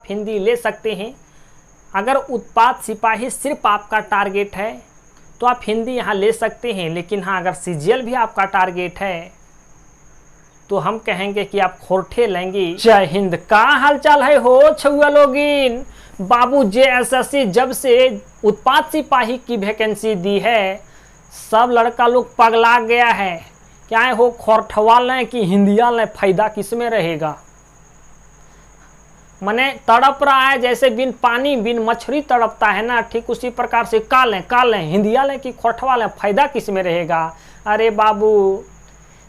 हिंदी ले सकते हैं। अगर उत्पाद सिपाही सिर्फ आपका टारगेट है तो आप हिंदी यहाँ ले सकते हैं, लेकिन हाँ अगर सीजीएल भी आपका टारगेट है तो हम कहेंगे कि आप खोरठे लेंगे। जय हिंद। का हालचाल है हो छुआ लोगिन। बाबू जेएसएससी जब से उत्पाद सिपाही की वैकेंसी दी है सब लड़का लोग पगला गया है। क्या है हो खोरठवा लें कि हिंदिया लें, फायदा किस में रहेगा। मने तड़प रहा है जैसे बिन पानी बिन मछली तड़पता है ना, ठीक उसी प्रकार से का लें हिंदिया लें कि खोरठवा लें, फायदा किस में रहेगा। अरे बाबू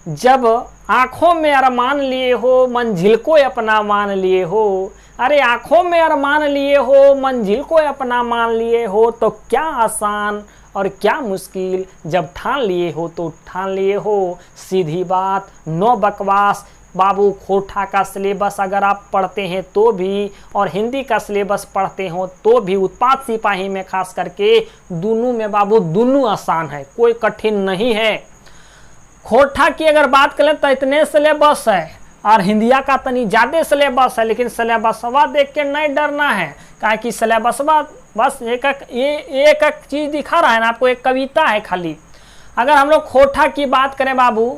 जब आंखों में अरमान लिए हो मंजिल को अपना मान लिए हो, अरे आंखों में अरमान लिए हो मंजिल को अपना मान लिए हो, तो क्या आसान और क्या मुश्किल जब ठान लिए हो तो ठान लिए हो। सीधी बात, नो बकवास। बाबू खोरठा का सिलेबस अगर आप पढ़ते हैं तो भी और हिंदी का सिलेबस पढ़ते हो तो भी उत्पाद सिपाही में खास करके दोनों में बाबू दोनों आसान है, कोई कठिन नहीं है। खोरठा की अगर बात करें तो इतने सिलेबस है और हिंदिया का तनी ज़्यादा सिलेबस है, लेकिन सिलेबसवा देख के नहीं डरना है, क्या कि सिलेबसवा बस एक चीज़ दिखा रहा है ना आपको, एक कविता है खाली। अगर हम लोग खोरठा की बात करें बाबू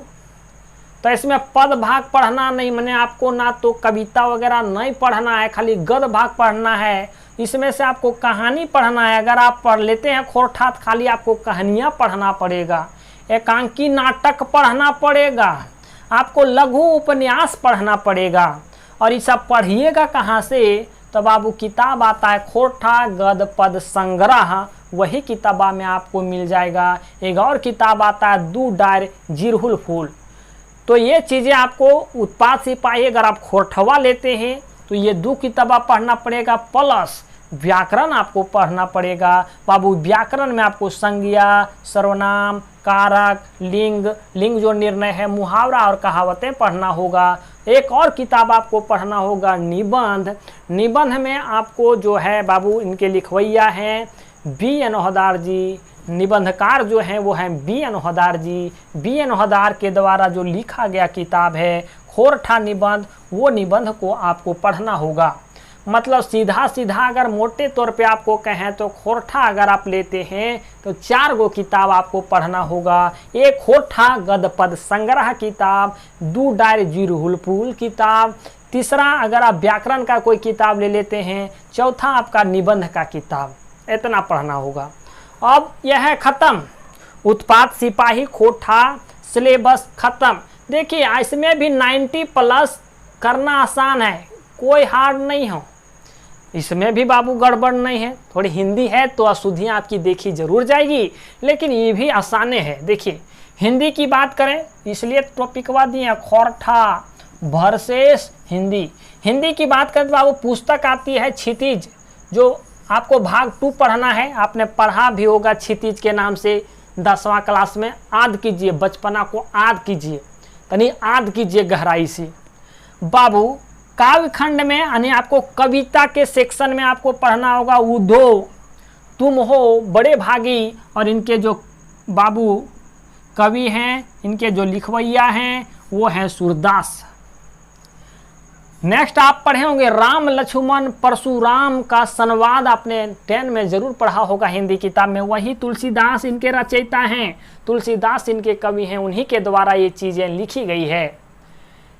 तो इसमें पद भाग पढ़ना नहीं, मैंने आपको ना तो कविता वगैरह नहीं पढ़ना है, खाली गद भाग पढ़ना है। इसमें से आपको कहानी पढ़ना है। अगर आप पढ़ लेते हैं खोरठा तो खाली आपको कहानियाँ पढ़ना पड़ेगा, एकांकी नाटक पढ़ना पड़ेगा, आपको लघु उपन्यास पढ़ना पड़ेगा। और ये सब पढ़िएगा कहाँ से, तो बाबू किताब आता है खोरठा गद पद संग्रह, वही किताबा में आपको मिल जाएगा। एक और किताब आता है दू डायर जिरहुल फूल। तो ये चीज़ें आपको उत्पाद सिपाही अगर आप खोरठवा लेते हैं तो ये 2 किताबा पढ़ना पड़ेगा, प्लस व्याकरण आपको पढ़ना पड़ेगा। बाबू व्याकरण में आपको संज्ञा, सर्वनाम, कारक, लिंग जो निर्णय है, मुहावरा और कहावतें पढ़ना होगा। एक और किताब आपको पढ़ना होगा निबंध। निबंध में आपको जो है बाबू इनके लिखवैया हैं बी.एन. हौदार जी, निबंधकार जो हैं वो हैं बी.एन. हौदार जी। बी.एन. हौदार के द्वारा जो लिखा गया किताब है खोरठा निबंध, वो निबंध को आपको पढ़ना होगा। मतलब सीधा अगर मोटे तौर पे आपको कहें तो खोरठा अगर आप लेते हैं तो 4 गो किताब आपको पढ़ना होगा। एक खोरठा गद पद संग्रह किताब, 2 डायर जिरहुल फूल किताब, तीसरा अगर आप व्याकरण का कोई किताब ले लेते हैं, चौथा आपका निबंध का किताब, इतना पढ़ना होगा। अब यह है ख़त्म उत्पाद सिपाही खोरठा सिलेबस ख़त्म। देखिए इसमें भी 90+ करना आसान है, कोई हार्ड नहीं हो, इसमें भी बाबू गड़बड़ नहीं है। थोड़ी हिंदी है तो अशुद्धियाँ आपकी देखी जरूर जाएगी, लेकिन ये भी आसाने है। देखिए हिंदी की बात करें इसलिए टॉपिकवा दिए खोरठा वर्सेस हिंदी। हिंदी की बात करें तो बाबू पुस्तक आती है क्षितिज, जो आपको भाग 2 पढ़ना है, आपने पढ़ा भी होगा क्षितिज के नाम से 10वां क्लास में। आद कीजिए, बचपना को आद कीजिए, तनी आद कीजिए गहराई से। बाबू काव्य खंड में यानी आपको कविता के सेक्शन में आपको पढ़ना होगा उधो, तुम हो, बड़े भागी, और इनके जो बाबू कवि हैं, इनके जो लिखवैया हैं वो हैं सूरदास। नेक्स्ट आप पढ़े होंगे राम लक्ष्मण परशुराम का संवाद, आपने 10 में जरूर पढ़ा होगा हिंदी किताब में। वही तुलसीदास इनके रचयिता हैं, तुलसीदास इनके कवि हैं, उन्हीं के द्वारा ये चीज़ें लिखी गई है।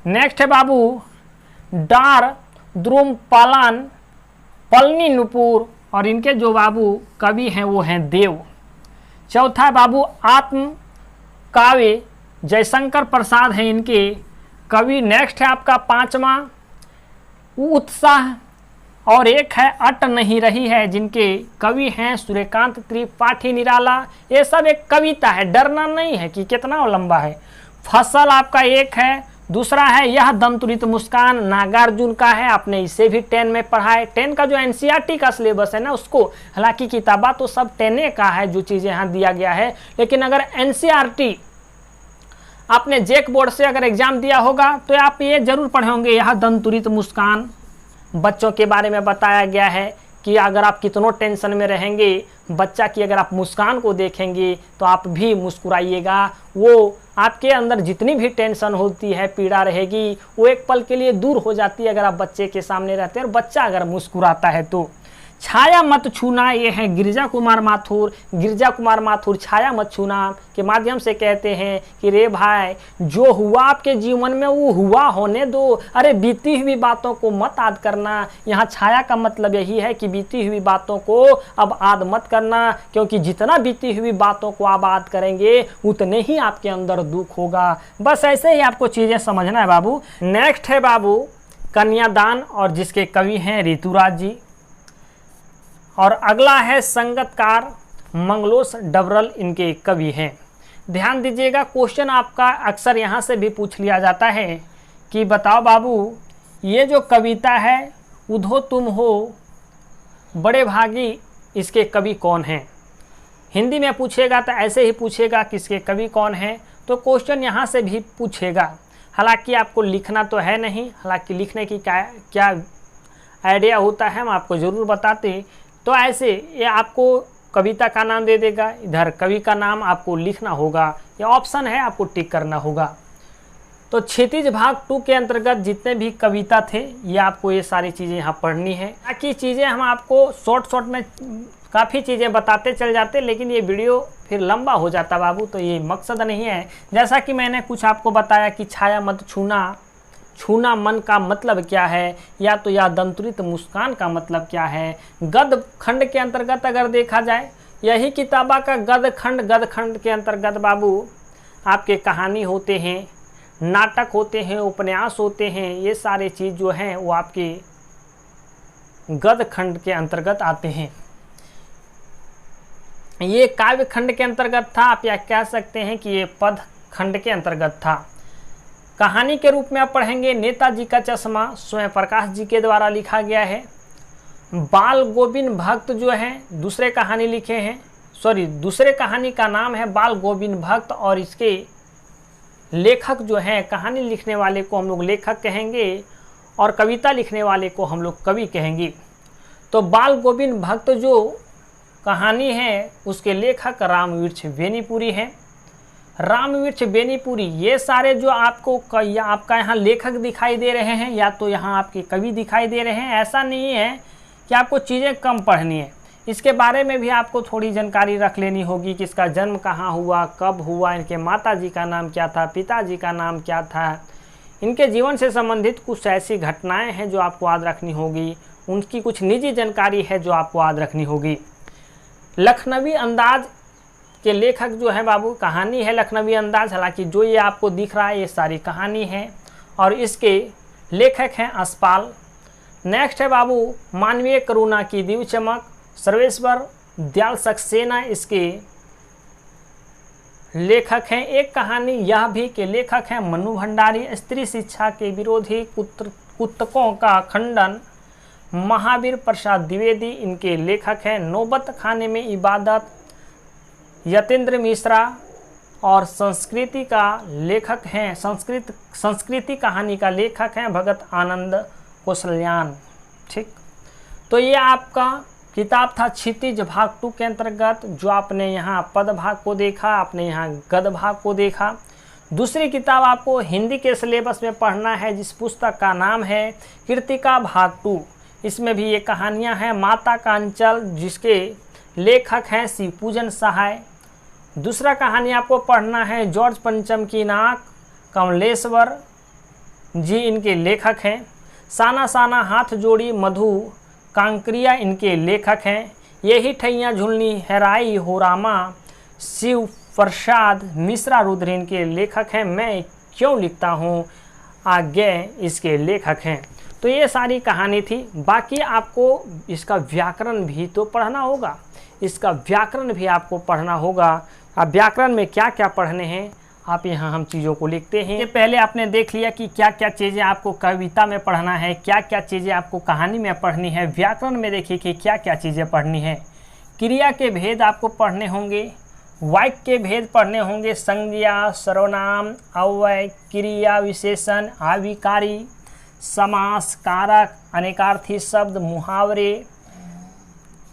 नेक्स्ट है बाबू डार द्रुम पालन पलनी नुपुर, और इनके जो बाबू कवि हैं वो हैं देव। चौथा बाबू आत्म काव्य जयशंकर प्रसाद हैं इनके कवि। नेक्स्ट है आपका 5वां उत्साह, और एक है अट नहीं रही है, जिनके कवि हैं सूर्यकांत त्रिपाठी निराला। ये सब एक कविता है, डरना नहीं है कि कितना लंबा है। फसल आपका एक है। दूसरा है यह दंतुरित मुस्कान, नागार्जुन का है, आपने इसे भी 10 में पढ़ा है। 10 का जो एनसीईआरटी का सिलेबस है ना उसको, हालांकि किताबा तो सब 10 का है जो चीज़ें यहाँ दिया गया है, लेकिन अगर एनसीईआरटी आपने जेक बोर्ड से अगर एग्जाम दिया होगा तो आप ये जरूर पढ़े होंगे, यह दंतुरित मुस्कान बच्चों के बारे में बताया गया है कि अगर आप कितनों टेंशन में रहेंगे, बच्चा की अगर आप मुस्कान को देखेंगे तो आप भी मुस्कुराइएगा। वो आपके अंदर जितनी भी टेंशन होती है, पीड़ा रहेगी, वो एक पल के लिए दूर हो जाती है अगर आप बच्चे के सामने रहते हैं और बच्चा अगर मुस्कुराता है तो। छाया मत छूना, ये है गिरजा कुमार माथुर। गिरजा कुमार माथुर छाया मत छूना के माध्यम से कहते हैं कि रे भाई, जो हुआ आपके जीवन में वो हुआ होने दो, अरे बीती हुई बातों को मत याद करना। यहाँ छाया का मतलब यही है कि बीती हुई बातों को अब याद मत करना, क्योंकि जितना बीती हुई बातों को आप याद करेंगे उतने ही आपके अंदर दुख होगा। बस ऐसे ही आपको चीज़ें समझना है बाबू। नेक्स्ट है बाबू कन्यादान, और जिसके कवि हैं ऋतुराज जी, और अगला है संगतकार मंगलोस डबरल, इनके कवि हैं। ध्यान दीजिएगा, क्वेश्चन आपका अक्सर यहाँ से भी पूछ लिया जाता है कि बताओ बाबू, ये जो कविता है उधो तुम हो बड़े भागी, इसके कवि कौन हैं। हिंदी में पूछेगा तो ऐसे ही पूछेगा कि इसके कवि कौन हैं, तो क्वेश्चन यहाँ से भी पूछेगा। हालांकि आपको लिखना तो है नहीं, हालांकि लिखने की क्या आइडिया होता है हम आपको ज़रूर बताते। तो ऐसे ये आपको कविता का नाम दे देगा, इधर कवि का नाम आपको लिखना होगा, ये ऑप्शन है, आपको टिक करना होगा। तो क्षितिज भाग 2 के अंतर्गत जितने भी कविता थे ये आपको ये सारी चीज़ें यहाँ पढ़नी है। बाकी चीज़ें हम आपको शॉर्ट में काफ़ी चीज़ें बताते चल जाते, लेकिन ये वीडियो फिर लंबा हो जाता बाबू, तो ये मकसद नहीं है। जैसा कि मैंने कुछ आपको बताया कि छाया मत छूना, छूना मन का मतलब क्या है, या तो या दंतुरित मुस्कान का मतलब क्या है। गद खंड के अंतर्गत अगर देखा जाए, यही किताबा का गद खंड के अंतर्गत बाबू आपके कहानी होते हैं, नाटक होते हैं, उपन्यास होते हैं, ये सारे चीज़ जो हैं वो आपके गद खंड के अंतर्गत आते हैं। ये काव्य खंड के अंतर्गत था, आप या कह सकते हैं कि ये पद खंड के अंतर्गत था। कहानी के रूप में आप पढ़ेंगे नेताजी का चश्मा, स्वयं प्रकाश जी के द्वारा लिखा गया है। बाल गोविंद भक्त जो हैं दूसरे कहानी लिखे हैं, दूसरे कहानी का नाम है बाल गोविंद भक्त, और इसके लेखक जो हैं, कहानी लिखने वाले को हम लोग लेखक कहेंगे और कविता लिखने वाले को हम लोग कवि कहेंगे। तो बाल गोविंद भक्त जो कहानी है उसके लेखक रामवृक्ष बेनीपुरी हैं। रामवृक्ष बेनीपुरी, ये सारे जो आपको आपका यहाँ लेखक दिखाई दे रहे हैं या तो यहाँ आपके कवि दिखाई दे रहे हैं, ऐसा नहीं है कि आपको चीज़ें कम पढ़नी है। इसके बारे में भी आपको थोड़ी जानकारी रख लेनी होगी कि इसका जन्म कहाँ हुआ, कब हुआ, इनके माताजी का नाम क्या था, पिताजी का नाम क्या था, इनके जीवन से संबंधित कुछ ऐसी घटनाएं हैं जो आपको याद रखनी होगी, उनकी कुछ निजी जानकारी है जो आपको याद रखनी होगी। लखनवी अंदाज के लेखक जो है बाबू, कहानी है लखनवी अंदाज, हालांकि जो ये आपको दिख रहा है ये सारी कहानी है, और इसके लेखक हैं अस्पाल। नेक्स्ट है बाबू मानवीय करुणा की दिव्य चमक, सर्वेश्वर दयाल सक्सेना इसके लेखक हैं। एक कहानी यह भी के लेखक हैं मनु भंडारी, स्त्री शिक्षा के विरोधी कुतकों का खंडन, महावीर प्रसाद द्विवेदी इनके लेखक हैं। नौबत खाने में इबादत, यतेंद्र मिश्रा, और संस्कृति का लेखक हैं, संस्कृति कहानी का लेखक हैं भगत आनंद कौशल्यान। ठीक, तो ये आपका किताब था क्षितिज भाग 2 के अंतर्गत, जो आपने यहाँ पद भाग को देखा, आपने यहाँ गद भाग को देखा। दूसरी किताब आपको हिंदी के सिलेबस में पढ़ना है, जिस पुस्तक का नाम है कृतिका भाग 2। इसमें भी ये कहानियाँ हैं। माता का अंचल, जिसके लेखक हैं शिवपूजन सहाय। दूसरा कहानी आपको पढ़ना है जॉर्ज पंचम की नाक, कमलेश्वर जी इनके लेखक हैं। साना साना हाथ जोड़ी, मधु कांकरिया इनके लेखक हैं। यही ठैया झुलनी हैराई हो रामा, शिव प्रसाद मिश्रा रुद्र इनके लेखक हैं। मैं क्यों लिखता हूँ आज्ञा इसके लेखक हैं। तो ये सारी कहानी थी। बाकी आपको इसका व्याकरण भी तो पढ़ना होगा, इसका व्याकरण भी आपको पढ़ना होगा। अब व्याकरण में क्या क्या पढ़ने हैं आप यहाँ हम चीज़ों को लिखते हैं। ये पहले आपने देख लिया कि क्या क्या चीज़ें आपको कविता में पढ़ना है, क्या क्या चीज़ें आपको कहानी में पढ़नी है। व्याकरण में देखिए कि क्या क्या चीज़ें पढ़नी है। क्रिया के भेद आपको पढ़ने होंगे, वाक्य के भेद पढ़ने होंगे, संज्ञा, सर्वनाम, अव्यय, क्रिया विशेषण, आविकारी, समास, कारक, अनेकार्थी शब्द, मुहावरे,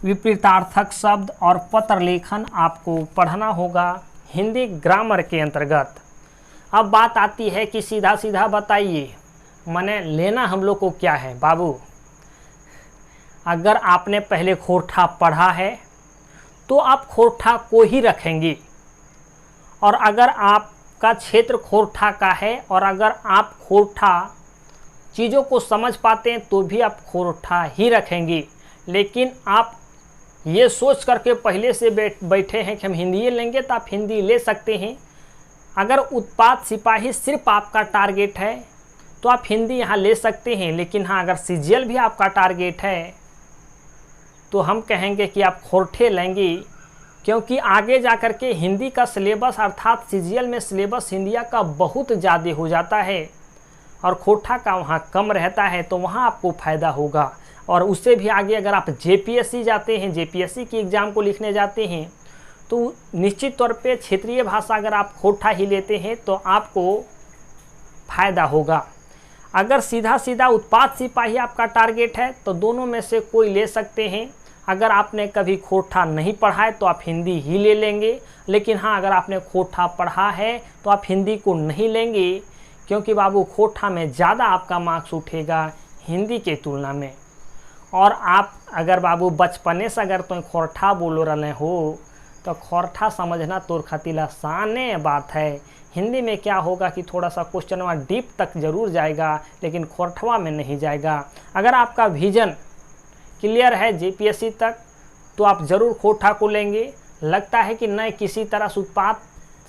विपरीतार्थक शब्द और पत्र लेखन आपको पढ़ना होगा हिंदी ग्रामर के अंतर्गत। अब बात आती है कि सीधा सीधा बताइए, माने लेना हम लोग को क्या है बाबू। अगर आपने पहले खोरठा पढ़ा है तो आप खोरठा को ही रखेंगे, और अगर आपका क्षेत्र खोरठा का है और अगर आप खोरठा चीज़ों को समझ पाते हैं तो भी आप खोरठा ही रखेंगे। लेकिन आप ये सोच करके पहले से बैठे हैं कि हम हिंदी लेंगे तो आप हिंदी ले सकते हैं। अगर उत्पाद सिपाही सिर्फ आपका टारगेट है तो आप हिंदी यहाँ ले सकते हैं। लेकिन हाँ, अगर सीजीएल भी आपका टारगेट है तो हम कहेंगे कि आप खोरठे लेंगे, क्योंकि आगे जा कर के हिंदी का सिलेबस अर्थात सीजीएल में सिलेबस हिंदिया का बहुत ज़्यादा हो जाता है और खोरठा का वहाँ कम रहता है, तो वहाँ आपको फ़ायदा होगा। और उससे भी आगे अगर आप जेपीएससी जाते हैं, जेपीएससी की एग्ज़ाम को लिखने जाते हैं, तो निश्चित तौर पे क्षेत्रीय भाषा अगर आप खोरठा ही लेते हैं तो आपको फ़ायदा होगा। अगर सीधा सीधा उत्पाद सिपाही आपका टारगेट है तो दोनों में से कोई ले सकते हैं। अगर आपने कभी खोरठा नहीं पढ़ा है तो आप हिंदी ही ले लेंगे। लेकिन हाँ, अगर आपने खोरठा पढ़ा है तो आप हिंदी को नहीं लेंगे, क्योंकि बाबू खोरठा में ज़्यादा आपका मार्क्स उठेगा हिंदी के तुलना में। और आप अगर बाबू बचपने से अगर तुम खोरठा बोलो रहे हो तो खोरठा समझना तोर खातिर आसान बात है। हिंदी में क्या होगा कि थोड़ा सा क्वेश्चनवा डीप तक जरूर जाएगा, लेकिन खोरठवा में नहीं जाएगा। अगर आपका विजन क्लियर है जेपीएससी तक तो आप ज़रूर खोरठा को लेंगे। लगता है कि नहीं, किसी तरह से उत्पाद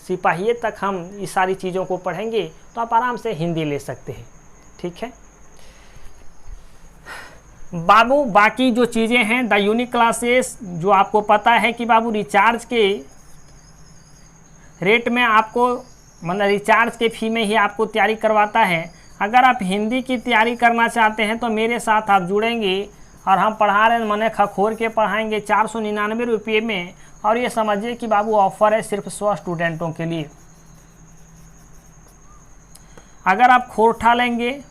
सिपाही तक हम इस सारी चीज़ों को पढ़ेंगे, तो आप आराम से हिंदी ले सकते हैं। ठीक है बाबू, बाकी जो चीज़ें हैं द यूनिक क्लासेस, जो आपको पता है कि बाबू रिचार्ज के रेट में आपको, मतलब रिचार्ज के फी में ही आपको तैयारी करवाता है। अगर आप हिंदी की तैयारी करना चाहते हैं तो मेरे साथ आप जुड़ेंगे और हम पढ़ा रहे हैं, मने खखोर के पढ़ाएंगे 499 रुपये में। और ये समझिए कि बाबू ऑफर है सिर्फ 100 स्टूडेंटों के लिए। अगर आप खोरठा लेंगे,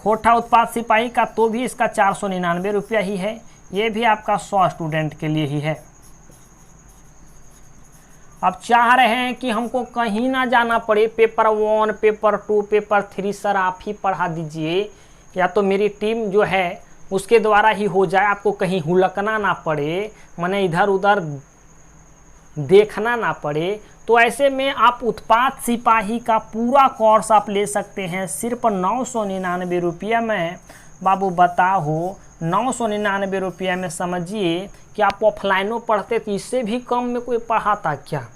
खोरठा उत्पाद सिपाही का, तो भी इसका 499 रुपया ही है। ये भी आपका 100 स्टूडेंट के लिए ही है। अब चाह रहे हैं कि हमको कहीं ना जाना पड़े, पेपर 1, पेपर 2, पेपर 3 सर आप ही पढ़ा दीजिए, या तो मेरी टीम जो है उसके द्वारा ही हो जाए, आपको कहीं हुलकना ना पड़े, माने इधर उधर देखना ना पड़े। तो ऐसे में आप उत्पाद सिपाही का पूरा कोर्स आप ले सकते हैं सिर्फ 999 रुपये में। बाबू बताओ, 999 रुपये में समझिए कि आप ऑफलाइनों पढ़ते तो इससे भी कम में कोई पढ़ाता क्या?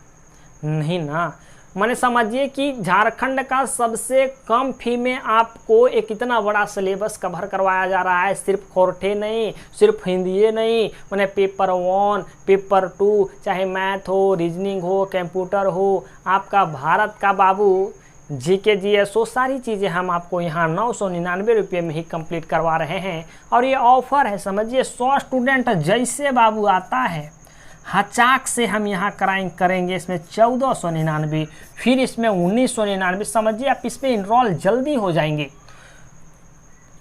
नहीं ना। मैंने समझिए कि झारखंड का सबसे कम फी में आपको एक इतना बड़ा सिलेबस कवर करवाया जा रहा है। सिर्फ खोरठे नहीं, सिर्फ हिंदी नहीं, मैंने पेपर 1, पेपर 2, चाहे मैथ हो, रीजनिंग हो, कंप्यूटर हो, आपका भारत का बाबू जीके जीएस हो, सारी चीज़ें हम आपको यहाँ 999 रुपये में ही कंप्लीट करवा रहे हैं। और ये ऑफ़र है, समझिए 100 स्टूडेंट जैसे बाबू आता है हचाक से हम यहाँ करेंगे इसमें 1499, फिर इसमें 1999। समझिए आप इसमें इनरोल जल्दी हो जाएंगे,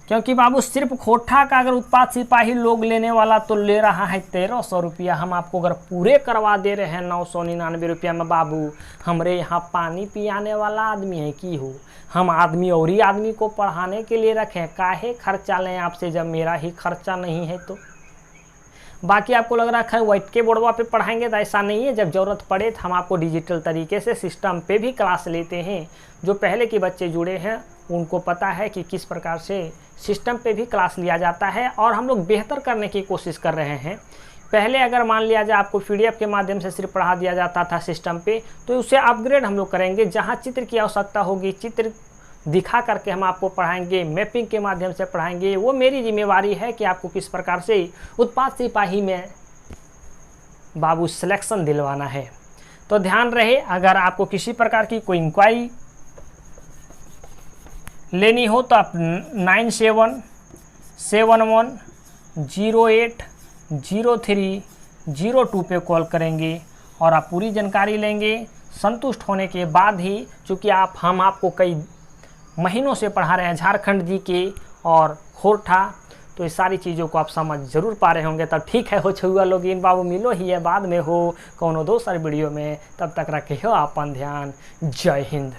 क्योंकि बाबू सिर्फ खोरठा का अगर उत्पाद सिपाही लोग लेने वाला तो ले रहा है 1300 रुपया। हम आपको अगर पूरे करवा दे रहे हैं 999 रुपया में बाबू, हमरे यहाँ पानी पियाने वाला आदमी है कि हो, हम आदमी और ही आदमी को पढ़ाने के लिए रखें, काहे खर्चा लें आपसे जब मेरा ही खर्चा नहीं है। तो बाकी आपको लग रहा है व्हाइट के बोर्डवा पे पढ़ाएंगे, तो ऐसा नहीं है। जब ज़रूरत पड़े तो हम आपको डिजिटल तरीके से सिस्टम पे भी क्लास लेते हैं। जो पहले के बच्चे जुड़े हैं उनको पता है कि किस प्रकार से सिस्टम पे भी क्लास लिया जाता है, और हम लोग बेहतर करने की कोशिश कर रहे हैं। पहले अगर मान लिया जाए आपको PDF के माध्यम से सिर्फ पढ़ा दिया जाता था सिस्टम पे, तो उससे अपग्रेड हम लोग करेंगे। जहाँ चित्र की आवश्यकता होगी चित्र दिखा करके हम आपको पढ़ाएंगे, मैपिंग के माध्यम से पढ़ाएंगे। वो मेरी जिम्मेवारी है कि आपको किस प्रकार से उत्पाद सिपाही में बाबू सिलेक्शन दिलवाना है। तो ध्यान रहे, अगर आपको किसी प्रकार की कोई इंक्वायरी लेनी हो तो आप 9771080302 पे कॉल करेंगे और आप पूरी जानकारी लेंगे। संतुष्ट होने के बाद ही, चूँकि हम आपको कई महीनों से पढ़ा रहे हैं झारखंड जी के और खोरठा। तो इस सारी चीज़ों को आप समझ जरूर पा रहे होंगे। तब ठीक है हो छुआ लोग इन बाबू मिलो ही है बाद में हो कोनो दोसर वीडियो में। तब तक रखे हो अपन ध्यान। जय हिंद।